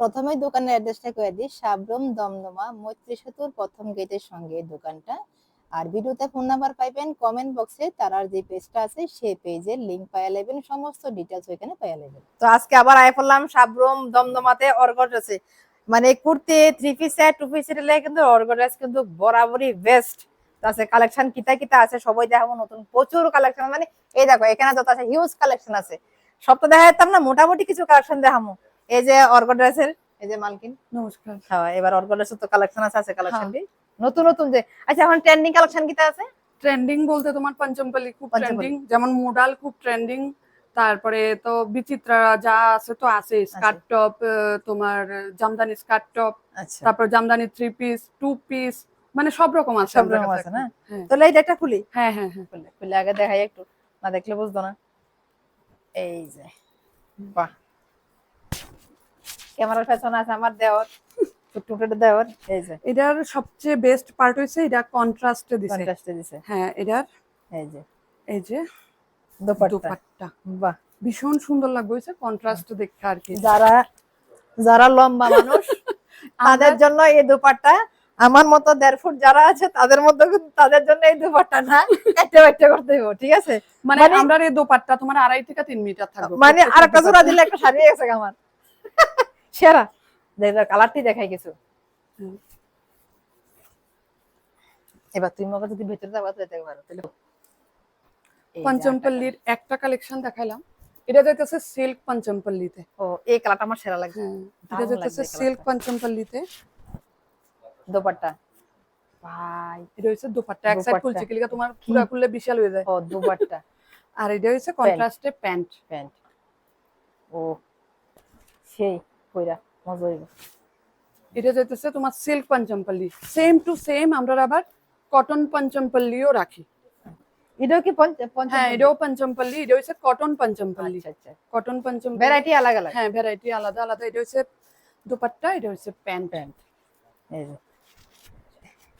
প্রথমেই দোকানের অ্যাড্রেসটা কয়ে দিই, সাবরুম দমদমা মৈত্রী সেতুর প্রথম গেটের সঙ্গে এই দোকানটা। আর ভিডিওতে ফোন নাম্বার পাইবেন কমেন্ট বক্সে, তারার যে পেজটা আছে সেই পেজের লিংক পাইয়া নেবেন, সমস্ত ডিটেলস ওইখানে পাইয়া নেবেন। তো আজকে আবার আয় পড়লাম সাবরুম দমদমাতে। অর্গড্রেসে মানে kurti, three piece set, two piece set কিন্তু অর্গড্রেস কিন্তু বরাবরই বেস্ট আছে। কালেকশন কিতা কিতা আছে সবাই দেখাবো, নতুন প্রচুর কালেকশন। মানে এই দেখো এখানে যত আছে হিউজ কালেকশন আছে, সব তো দেখা যেতাম না, মোটামুটি কিছু কালেকশন দেখাবো। এই যে অর্গড্রেসের এই যে মালকিন, নমস্কার। হ্যাঁ এবার অর্গড্রেসের তো কালেকশন আছে কালেকশনটি নতুন নতুন যে। আচ্ছা এখন ট্রেন্ডিং কালেকশন কিতা আছে? ট্রেন্ডিং বলতে তোমার পঞ্চমপল্লী খুব ট্রেন্ডিং, যেমন মোডাল খুব ট্রেন্ডিং। তারপরে তো বিচিত্রা যা আছে তো আছে, স্কার্ট টপ, তোমার জামদানি স্কার্ট টপ, তারপর jamdani three piece, two piece, মানে সব রকম আছে, সব রকম আছে না? তাহলে এইটা একটা খুলি। হ্যাঁ হ্যাঁ হ্যাঁ, খুলে আগে দেখাই একটু, না দেখলে বুঝতো না। এই যে বাহ, ক্যামেরার পেছনে আছে আমার দেওর, টুকটুকে দেওর। এই যে এটার সবচেয়ে বেস্ট পার্ট হইছে এটা কন্ট্রাস্টে দিছে। হ্যাঁ এটার এই যে দোপাট্টা বাহ ভীষণ সুন্দর লাগবে, হইছে কন্ট্রাস্ট দেখতে আর কি। যারা লম্বা মানুষ তাদের জন্য এই দোপাট্টা, আমার মতো 1.5 ফুট যারা আছে তাদের মধ্যে তাদের জন্য এই দোপাট্টা না একটা করতে হবে, ঠিক আছে? মানে আমরা এই দোপাট্টা তোমার 2.5 থেকে 3 মিটার থাকবে, মানে আর একটা জোড়া দিলে একটা শাড়ি গেছে আমার সেরা। কালারটি দেখাই কিছু। এবার তুমি আমাকে যদি ভিতরে যাবা তো দেখতে পারো। তাহলে পঞ্চমপল্লীর একটা কালেকশন দেখাইলাম, এটা যাইতেছে সিল্ক পঞ্চমপল্লীতে। ও এই কালারটা আমার সেরা লাগে। এটা যাইতেছে সিল্ক পঞ্চমপল্লীতে দোপাট্টা। ভাই এটা হইছে দোপাট্টা, এক সাইড খুলছে কিলিকা তোমার পুরো খুললে বিশাল হয়ে যায়। ও দোপাট্টা। আর এটা হইছে কন্ট্রাস্টে প্যান্ট। ও সেই কইরা মজা হইবে। এটা যাইতেছে তোমার সিল্ক পঞ্চমপল্লী, সেম টু সেম আমরা আবার কটন পঞ্চমপল্লীও রাখি। এটাও কি হ্যাঁ এটাও পঞ্চমপল্লী, এটা হইছে কটন পঞ্চমপল্লী। আচ্ছা কটন পঞ্চমপল্লী ভ্যারাইটি আলাদা আলাদা। হ্যাঁ ভ্যারাইটি আলাদা আলাদা। এটা হইছে দোপাট্টা, এটা হইছে প্যান্ট। এই যে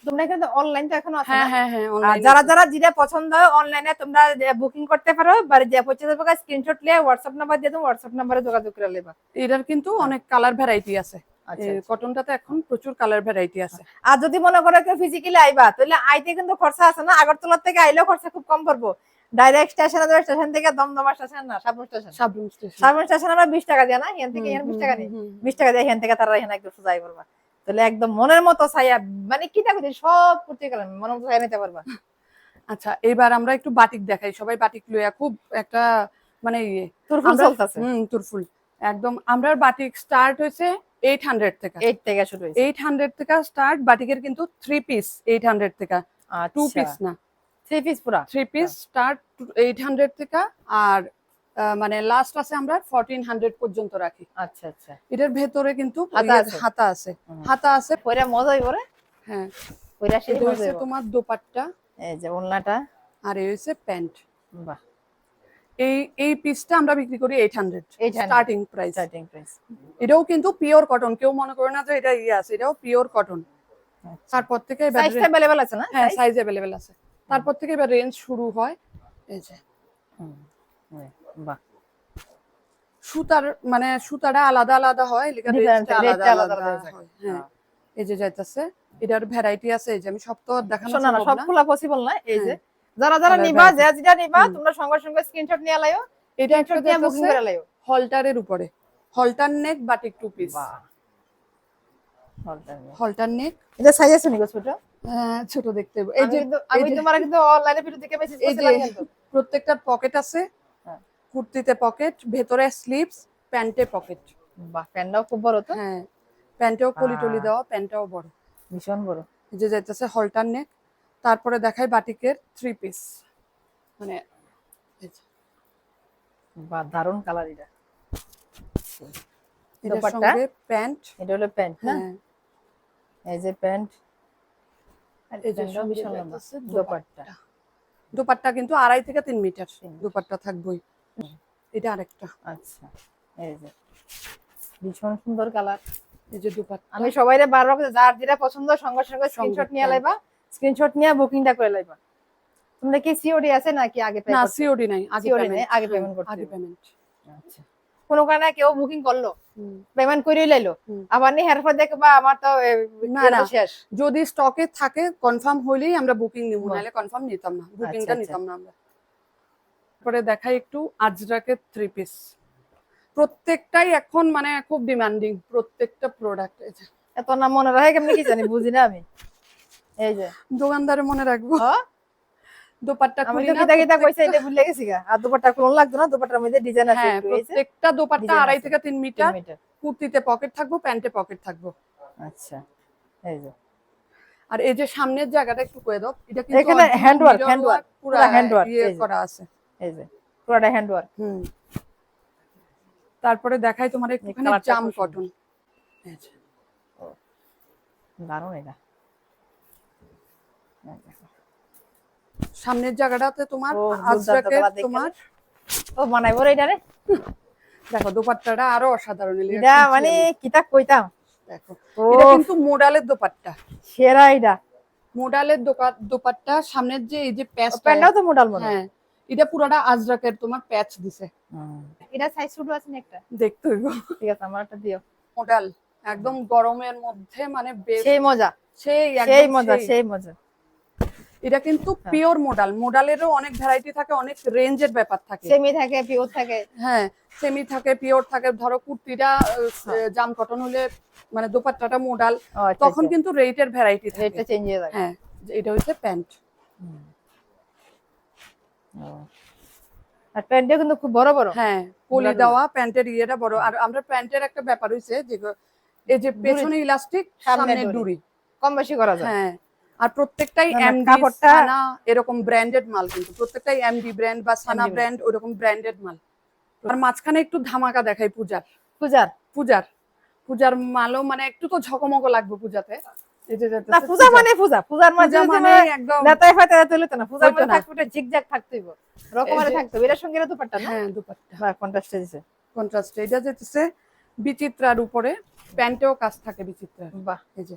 তোমরা কিন্তু অনলাইন তো এখন আছে না? হ্যাঁ হ্যাঁ হ্যাঁ, অনলাইনে যারা যারা যেটা পছন্দ হয় অনলাইনে তোমরা বুকিং করতে পারো, বাড়ি যে পৌঁছে দেবো, স্ক্রিনশট নিয়ে হোয়াটসঅ্যাপ নাম্বার দিয়ে দাও, হোয়াটসঅ্যাপ নাম্বারে যোগাযোগ করে নেবা। এটার কিন্তু অনেক কালার ভ্যারাইটি আছে। কটনটাতে এখন প্রচুর কালার ভ্যারাইটি আছে। আর যদি মনে করো কেউ ফিজিক্যালি আইবা তাহলে আইতে কিন্তু খরচা আছে না, আগরতলা থেকে আইলেও খরচা খুব কম পড়বো। ডাইরেক্ট স্টেশনে যাবে, স্টেশন থেকে দমদমা স্টেশন না সাবরুম স্টেশন, সাবরুম স্টেশন আমরা 20 টাকা দিয়ে না, এখান থেকে এখানে 20 টাকা নেই, 20 টাকা দিয়ে এখান থেকে তারা এখানে একদম সোজাই করবা। তাহলে একদম মনের মতো ছায়া, মানে কি থাকবে সব করতে গেলাম মনের মতো ছায়া নিতে পারবা। আচ্ছা এবার আমরা একটু বাটিক দেখাই, সবাই বাটিক লইয়া খুব একটা মানে তুরফুল চলতেছে। তুরফুল একদম। আমরা বাটিক স্টার্ট হইছে 800 থেকে, 8 থেকে শুরু হইছে, 800 থেকে স্টার্ট বাটিকের কিন্তু 3 পিস 800 থেকে, 2 পিস না 3 পিস পুরা 3 পিস স্টার্ট 800 থেকে। আর মানে লাস্ট আছে আমরা 1400 পর্যন্ত রাখি। আচ্ছা আচ্ছা। এটার ভেতরে কিন্তু হাতা আছে পরে মজা হইব রে। হ্যাঁ পরে সেই মজা হইব। তোমার দোপাট্টা, এই যে ওন্নাটা, আর এই হইছে প্যান্ট। বাহ, এই পিসটা আমরা বিক্রি করি 800 স্টার্টিং প্রাইস। এটাও কিন্তু পিওর কটন, কেউ মনে করে না যে এটা আছে, এটাও পিওর কটন। তারপর থেকে সাইজ अवेलेबल আছে না? হ্যাঁ সাইজ अवेलेबल আছে। তারপর থেকে এবার রেঞ্জ শুরু হয়। এই যে বাহ, সুতার মানে সুতাটা আলাদা আলাদা হয়, লেখা রেঞ্জটা আলাদা আলাদা হয়। হ্যাঁ এই যে যাইতাছে, এটার ভ্যারাইটি আছে। এই যে আমি সব তো দেখানো সম্ভব না, সব খোলা পসিবল না। এই যে যারা যারা নিবা, যেটা নিবা তোমরা সঙ্গে সঙ্গে স্ক্রিনশট নিয়ে লাইও। এটা একটা বুকিং করে লাইও। হলটারের উপরে হলটার নেক বাটিক 2 পিস। বাহ, হলটার নেক। এটা সাইজ আছে নিগো ছোট? হ্যাঁ ছোট দেখতে। এই যে আমি তোমার কিন্তু অনলাইনে ভিডিও দেখে মেসেজ করছিলাম, কিন্তু প্রত্যেকটা পকেট আছে। কুর্তিতে পকেট, ভেতরে স্লিভস, প্যান্টে পকেট। বাহ, প্যান্টটাও খুব বড় তো। হ্যাঁ প্যান্টেও কলি টলি দেওয়া, প্যান্টটাও বড়, ভীষণ বড়। এই যে যাইতেছে হলটার নেক। তারপরে দেখাই বাটিকের 3 পিস, মানে বাহ দারুন কালার। এটা এটার সঙ্গে প্যান্ট, এটা হলো প্যান্ট না? এই যে প্যান্ট, আর এই যে ভীষণ লম্বা দোপাট্টা। দোপাট্টা কিন্তু 2.5 থেকে 3 মিটার দোপাট্টা থাকবেই। এটা আরেকটা। আচ্ছা এই যে ভীষণ সুন্দর কালার। এই যে দোপাট্টা আমি সবাইরে বারবার যার যেটা পছন্দ সঙ্গে সঙ্গে স্ক্রিনশট নিয়ে লাইবা, স্ক্রিনশট নিয়ে বুকিংটা করে লাইবা। তোমরা কি সিওডি আছে নাকি আগে পে? না সিওডি নাই, আগে পেমেন্ট, আগে পেমেন্ট করতে। আগে পেমেন্ট। আচ্ছা কোনো কারণে কেউ বুকিং করলো, হুম। পেমেন্ট করেই লাইলো, হুম। আবার নিয়ে হেরফর দেখবা আমার তো না, ইয়ে না। তো শেষ। যদি স্টকে থাকে কনফার্ম হইলেই আমরা বুকিং নিব, বাহ। নাহলে কনফার্ম নিতাম না, আচ্ছা বুকিংটা আচ্ছা, নিতাম না আমরা। তারপরে দেখাই একটু আজরাকের 3 পিস। প্রত্যেকটাই এখন মানে খুব ডিমান্ডিং, প্রত্যেকটা প্রোডাক্ট। এই যে এত নাম মনে রাখে কেমনি কি জানি, বুঝি না আমি। এই যে দোকানদারে মনে রাখবো। হ্যাঁ, দোপাট্টা আমি খুলি তো না, কিতা কিতা কইছে প্রত্যেকটা। এটা ভুলে গেছি গা। আর দুপাট্টা খুলন লাগতো না, দুপাট্টার মধ্যে ডিজাইন আছে হ্যাঁ, একটু, এই যে প্রত্যেকটা দোপাট্টা ডিজাইন 2.5 আছে থেকে 3 3 মিটার। মিটার। কুর্তিতে পকেট থাকবো, প্যান্টে পকেট থাকবো। আচ্ছা, এই যে আর এই যে সামনের জায়গাটা একটু কয়ে দাও, এটা কিন্তু এখানে hand work, mirror hand work, পুরা পুরো হ্যান্ড ওয়ার্ক, ইয়ে এই যে করা আছে। এই যে পুরোটা হ্যান্ড ওয়ার্ক। হুম। তারপরে দেখাই তোমার একটুখানি কালারটা জাম খুব কটন। এই যে দারুণ এটা। সামনের জায়গাটাতে তোমার ও দুর্দান্ত আজরাকের কালার দেখে তোমার ও বানাইবো রে এটা রে। দেখো দোপাট্টাটা আরো অসাধারণ। এটা মানে কিতা কইতাম, দেখো ও এটা কিন্তু মোডালের দোপাট্টা। সেরা এটা। মোডালের দোপাট্টা, সামনের যে এই যে প্যাচটা, প্যান্টটাও তো মডেল মনে হয়। হ্যাঁ এটা পুরাটা আজরাকের তোমার প্যাচ দিছে। এটা সাইজ ছোট আছে না একটা, দেখতে হইব। ঠিক আছে আমার একটা দিও। মোডাল একদম গরমের মধ্যে মানে সেই মজা, সেই সেই একদম মজা, সেই। সেই মজা। এটা কিন্তু পিওর মোডাল। মোডালেরও অনেক ভ্যারাইটি থাকে, অনেক রেঞ্জের ব্যাপার থাকে। সেমি থাকে, পিওর থাকে। হ্যাঁ, সেমি থাকে, পিওর থাকে। ধরো কুর্তিটা জাম কটন হলে মানে দোপাট্টাটা মোডাল, তখন কিন্তু রেটের ভ্যারাইটি থাকে, রেটটা চেঞ্জ হয়ে যায়। হ্যাঁ। এটা হচ্ছে প্যান্ট। আর প্যান্টটা কিন্তু খুব বড় বড়। হ্যাঁ, কলি দেওয়া প্যান্টের ইয়েটা বড়। আর আমরা প্যান্টের একটা ব্যাপার হইছে যে এই যে পেছনে ইলাস্টিক, সামনে ডুরি, কম বেশি করা যায়। হ্যাঁ। আর প্রত্যেকটাই এমডি কাপড়টা সানা এরকম ব্র্যান্ডেড মাল, কিন্তু প্রত্যেকটাই এমডি ব্র্যান্ড বা সানা ব্র্যান্ড ওরকম ব্র্যান্ডেড মাল। আর মাঝখানে একটু ধামাকা দেখাই পূজার। পূজার পূজার পূজার মালও মানে একটু তো ঝকমক লাগবে পূজাতে। এই যে না, পূজা মানে পূজা, পূজার মধ্যে মানে একদম নেতায় ফাতায় তুলে তো না, পূজার মধ্যে থাকবে ঝিকঝাক থাকতে হইব, রকমারে থাকতে হবে। এর সঙ্গে এর দুপাট্টা না, হ্যাঁ দুপাট্টা বা কন্ট্রাস্টে দিছে, কন্ট্রাস্ট। এটা যেতেছে বিচিত্রার উপরে, প্যান্টেও কাজ থাকে বিচিত্রার। বাহ। এই যে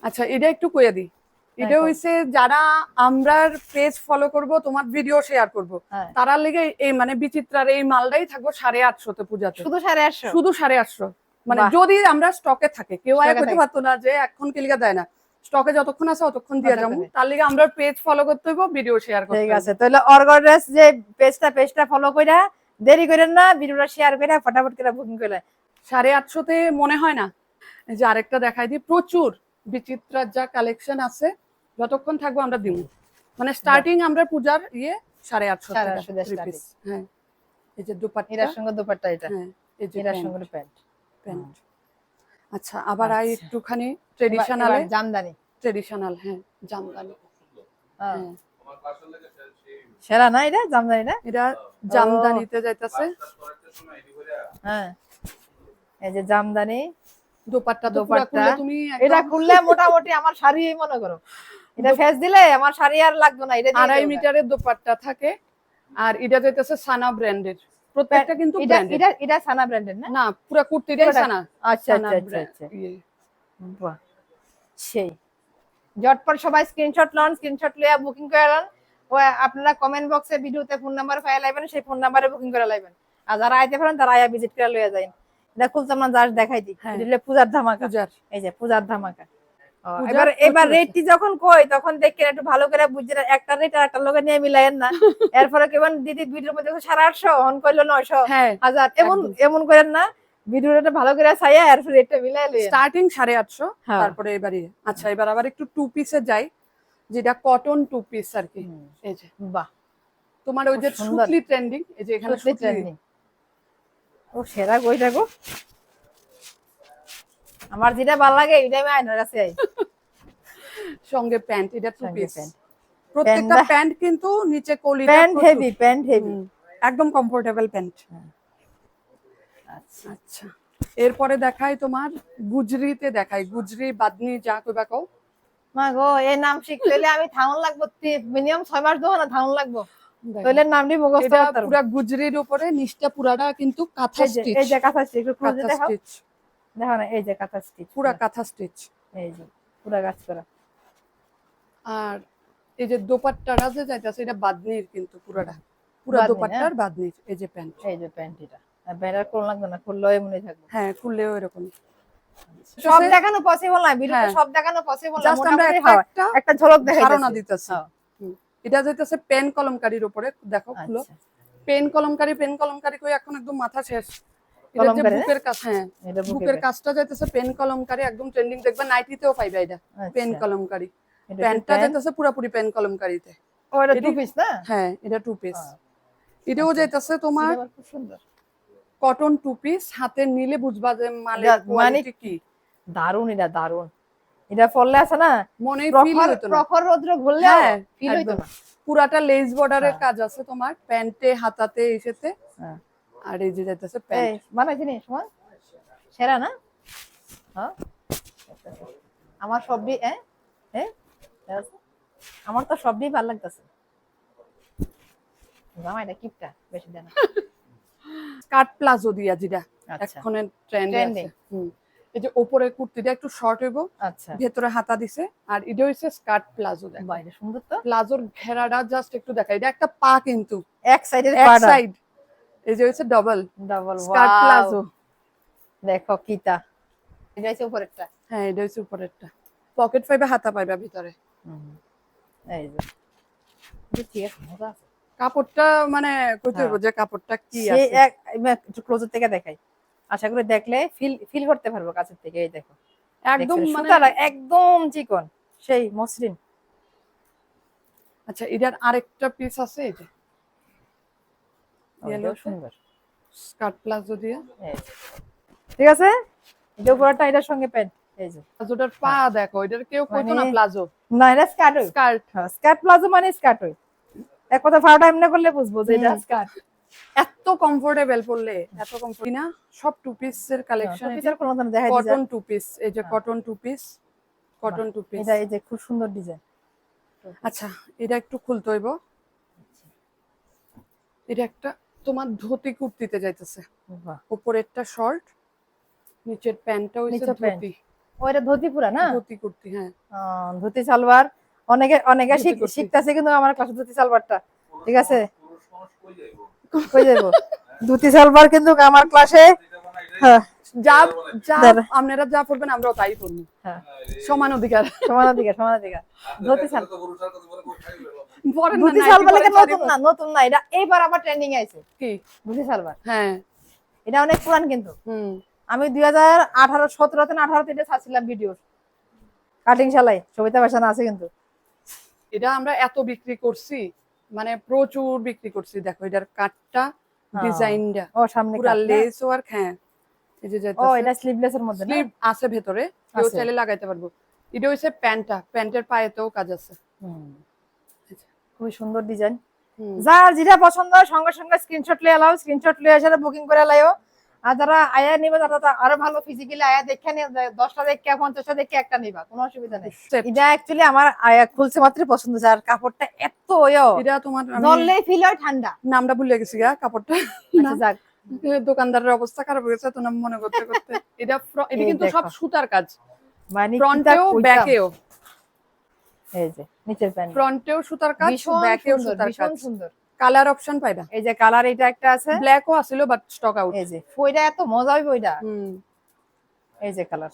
আচ্ছা, এটা একটু কইয়া দিই। এটা হইছে যারা আমরার পেজ ফলো করব, তোমার ভিডিও শেয়ার করব, তারা লেগে এই মানে বিচিত্রার এই মালটাই থাকবো 850 তে পূজাতে। শুধু 850, শুধু 850। মানে যদি আমরা স্টকে থাকে, কেউ আয় করতে পারতো না যে এখন কি লিগা দেয় না, স্টকে যতক্ষণ আছে ততক্ষণ দিয়া যাবো। তার লিগে আমরা পেজ ফলো করতে হইব, ভিডিও শেয়ার করতে হইব। ঠিক আছে, তাহলে অর্গানাইজ যে পেজটা ফলো কইরা দেরি করেন না, ভিডিওটা শেয়ার কইরা ফটাফট করে বুকিং কইরা। 850 তে মনে হয় না। এই যে আরেকটা দেখাই দিই, প্রচুর বিচিত্রার যা কালেকশন আছে, যতক্ষণ থাকবো আমরা দিব। মানে স্টার্টিং আমরা পূজার 850 টাকা। হ্যাঁ, এই যে দুপাট্টা, এর সঙ্গে দুপাট্টা, এটা হ্যাঁ এই যে এর সঙ্গে প্যান্ট। আচ্ছা, আবার আই একটুখানি ট্রেডিশনালে, জামদানি ট্রেডিশনাল, হ্যাঁ জামদানি। হ্যাঁ, সেরা না এটা জামদানি না, এটা জামদানিতে যাইতাছে। হ্যাঁ, এই যে জামদানি দোপাট্টা, তো পুরো খুললে তুমি এটা খুললে মোটামুটি আমার শাড়ি মনে করো, এটা ফেস দিলে আমার শাড়ি আর লাগবে না। এটা 2.5 মিটারের দোপাট্টা থাকে। আর এটা যাইতাছে সানা ব্র্যান্ডের, প্রত্যেকটা কিন্তু ব্র্যান্ডেড। এটা সানা ব্র্যান্ডের না, না পুরো কুর্তিটাই সানা। আচ্ছা আচ্ছা আচ্ছা, বাহ। সেই ঝটপট সবাই স্ক্রিনশট লন, স্ক্রিনশট লইয়া বুকিং করে লন। ও আপনারা কমেন্ট বক্সে ভিডিওতে ফোন নাম্বার পাইয়া লাইবেন, সেই ফোন নাম্বারে বুকিং করে লাইবেন। আর যারা আইতে পারেন তারা আয়া ভিজিট করে লইয়া যাবেন। এটা খুলতাম না, জাস্ট দেখাই দিই। এটা হলো পূজার ধামাকা, এই যে পূজার ধামাকা। এবার রেটটি যখন কই তখন দেখেন একটু ভালো করে বুঝছেন, একটা রেট আর একটা লগে নিয়ে মিলায়েন না। এরপরে কেমন দিদি ভিডিওর মধ্যে 850 অন কইলো 900 1000 এমন করেন না। ভিডিওটা ভালো করে ছাইয়া আর রেটটা মিলাই লইয়া স্টার্টিং 850, তারপরে এবারে। আচ্ছা, এবার আবার একটু টু পিসে যাই, যেটা কটন টু পিস আর কি। এই যে বাহ, তোমার ওই যে সুতলি ট্রেন্ডিং, এই যে এখানে সুতলি ট্রেন্ডিং। ও সেরা কইটা গো, আমার যেটা ভালো লাগে এটা আমি আয়নার কাছে আই। সঙ্গে প্যান্ট, এটা টু পিস। প্রত্যেকটা প্যান্ট কিন্তু নিচে কলিটা প্যান্ট হেভি, একদম কমফোর্টেবল প্যান্ট। আচ্ছা আচ্ছা, এরপরে দেখাই তোমার গুজরিতে, দেখাই গুজরি বাদনি যা কইবা কও। মা গো, এই নাম শিখতে হলে আমি থাউন লাগবো, মিনিমাম 6 মাস ধরে না থাউন লাগবো, তাহলে নামটি মুখস্থ করতে পারবো। পুরো গুজরির উপরে নিচটা পুরাটা কিন্তু কাঁথা স্টিচ। এই যে কাঁথা স্টিচ, একটু ক্লোজে কাঁথা দেখাও, স্টিচ, দেখো না, এই যে কাঁথা স্টিচ, পুরো কাঁথা স্টিচ, এই যে পুরো কাজ করা। আর এই যে দোপাট্টাটা যে যাইতাছে, এটা বাদনির কিন্তু পুরাটা, পুরো দোপাট্টার বাদনির। এই যে প্যান্ট, এই যে প্যান্ট, এটা ব্যানার কোন লাগবে না, খুললেও এমনি থাকবে। হ্যাঁ, খুললেও এরকম। সব দেখানো পসিবল না, ভিডিওতে হ্যাঁ। সব দেখানো পসিবল না, জাস্ট আমরা মোটামুটি একটা ঝলক দেখাইতেছি, ধারণা দিতেছি। এটা যাইতেছে পেন কলমকারীর উপরে, দেখো খুলো। আচ্ছা পেন কলমকারী কই এখন একদম মাথা শেষ। এটা যে কলমকারী, বুকের কাজ, হ্যাঁ এটা বুকের কাজটা যাইতেছে পেন কলমকারী, একদম ট্রেন্ডিং, দেখবে নাইটিতেও পাইবে এটা পেন আচ্ছা কলমকারী। এটা প্যান্টটা যাইতেছে পুরোপুরি পেন কলমকারীতে। ও এটা টু পিস না? হ্যাঁ, এটা টু পিস। এটাও আচ্ছা। যাইতেছে তোমার এটা আবার খুব সুন্দর কটন টু পিস, হাতে নিলে বুঝবা যে মালের মানে কোয়ালিটি কি। দারুন, এটা দারুন। এটা পরলে আছে না মনে ফিল প্রখর হইতো না, প্রখর রৌদ্র ঘুরলে হ্যাঁ ফিল হইতো একদম। না। পুরাটা লেস বর্ডারের হ্যাঁ। কাজ আছে তোমার প্যান্টে, হাতাতে, এসেতে। হ্যাঁ। আর এই যে যাইতেছে এই প্যান্ট। বানাইছি নি সময় সেরা না? হ্যাঁ আমার সবই আমার তো সবই ভালো লাগতেছে। জামা এটা কিপটা বেশি দেনা। স্কার্ট প্লাজো দিয়া যেটা আচ্ছা এখন ট্রেন্ডে আছে। এই যে উপরে কুর্তিটা একটু শর্ট হইব, আচ্ছা ভেতরে হাতা দিছে, আর এটা হইছে স্কার্ট প্লাজো। দেখো বাইরে সুন্দর তো, প্লাজোর ঘেরাটা জাস্ট একটু দেখা, এটা একটা পা কিন্তু এক সাইডের এক পাড়া সাইড, এই যে হইছে ডাবল ডাবল স্কার্ট প্লাজো। দেখো কিটা, এটা হচ্ছে উপরেরটা। হ্যাঁ, এটা হইছে উপরেরটা, পকেট পাইবে, হাতা পাইবে ভিতরে। এই যে এটা ঠিক আছে, মজা আছে। কাপড়টা মানে কইতে হইব যে কাপড়টা কি সে আছে। একটু ক্লোজের থেকে দেখাই, আশা করি দেখলে ফিল ফিল করতে পারবো কাছের থেকে। এই দেখো একদম মানে সুতাটা একদম চিকন, সেই মসৃণ। আচ্ছা, এটার আরেকটা পিস আছে, এই যে এটাও সুন্দর স্কার্ট প্লাজো দিয়ে। এই যে। ঠিক আছে, এটা উপরটা এটার সঙ্গে প্যান্ট। এই যে প্লাজোটার পা দেখো, এটার কেউ কইতো না মানে- প্লাজো, না এটা স্কার্ট, স্কার্ট। স্কার্ট প্লাজো মানে স্কার্ট হয়। এক কথা ফাড়াটা এমনি করলে বুঝবো যে এটা স্কার্ট। এত কমফোর্টেবল পড়লে, এত কমফোর্ট না। সব টু পিসের কালেকশন, পিসের কোনো দাম দেখাই দিছে। কটন টু পিস, এই যে cotton two piece, cotton two piece. এটা এই যে খুব সুন্দর ডিজাইন। আচ্ছা, এটা একটু খুলতে হইব। এটা একটা তোমার ধুতি কুর্তিতে যাইতেছে, বাহ, উপরেরটা শর্ট, নিচের প্যান্টটা হইছে নিচের প্যান্ট। ধুতি। ও এটা ধুতি পুরা না? ধুতি কুর্তি, হ্যাঁ ধুতি সালোয়ার। অনেকে অনেকে ধুতি কুর্তি। শিখতেছে কিন্তু আমার ক্লাসে ধুতি সালোয়ারটা। ঠিক আছে, কই যাইবো ধুতি সালোয়ার কিন্তু আমার ক্লাসে। হ্যাঁ যা যা দাঁড়া। আপনারা যা পড়বেন আমরাও তাই পড়বো, হ্যাঁ সমান অধিকার। সমান অধিকার, সমান অধিকার। ধুতি সালোয়ার, পড়েন না, ধুতি নাইটি সালোয়ার পরেন, শাড়ি নতুন না, নতুন না, এটা এইবার আবার ট্রেন্ডিং আইছে কি? ধুতি সালোয়ার। হ্যাঁ, এটা অনেক পুরান কিন্তু। হুম। আমি 2018-17 এটা ছাড়ছিলাম ভিডিও, কাটিং সেলাই সবিতা ফ্যাশন আছে কিন্তু। এটা আমরা এত বিক্রি করছি, মানে প্রচুর বিক্রি করছি। দেখো এটার কাটটা, ডিজাইনটা, ও সামনে পুরা কাট না? Less work. হ্যাঁ, এই যে ও যাইতাছে এটা স্লিভলেস এর মধ্যে না? স্লিভ আছে ভেতরে, কেউ আছে। চাইলে লাগাইতে পারবো। এটা হইছে প্যান্টটা, প্যান্টের পায়েতেও কাজ আছে। খুবই সুন্দর ডিজাইন। হুম। যার যেটা পছন্দ সঙ্গে সঙ্গে স্ক্রিনশট লিয়ে লাও, স্ক্রিনশট লিয়ে এসে বুকিং করে লাইও। আর যারা আয়া নিবে তারা তো আরো ভালো ফিজিক্যালি আয়া দেখে নিয়ে 10টা দেখে 50টা দেখে একটা নিবা, কোনো অসুবিধা নেই। Set। এটা অ্যাকচুয়ালি আমার আয়া খুলছে মাত্র পছন্দ, যার কাপড়টা এত এটা তোমার ধরলেই ফিল হয় ঠান্ডা। নামটা ভুলে গেছি গা কাপড়টা। আচ্ছা যাক, দোকানদারের অবস্থা খারাপ হয়ে গেছে তো নাম মনে করতে করতে। এটা এটা কিন্তু সব সুতার কাজ, মানে ফ্রন্টেও ব্যাকেও। এই যে নিচের প্যান্ট ফ্রন্টেও সুতার কাজ, ব্যাকেও সুতার কাজ। ভীষণ সুন্দর। কালার অপশন পাইবা। এই যে কালার এটা একটা আছে, ব্ল্যাকও আছিল বাট স্টক আউট। এই যে ফইটা এত মজা হইব এটা। এই যে কালার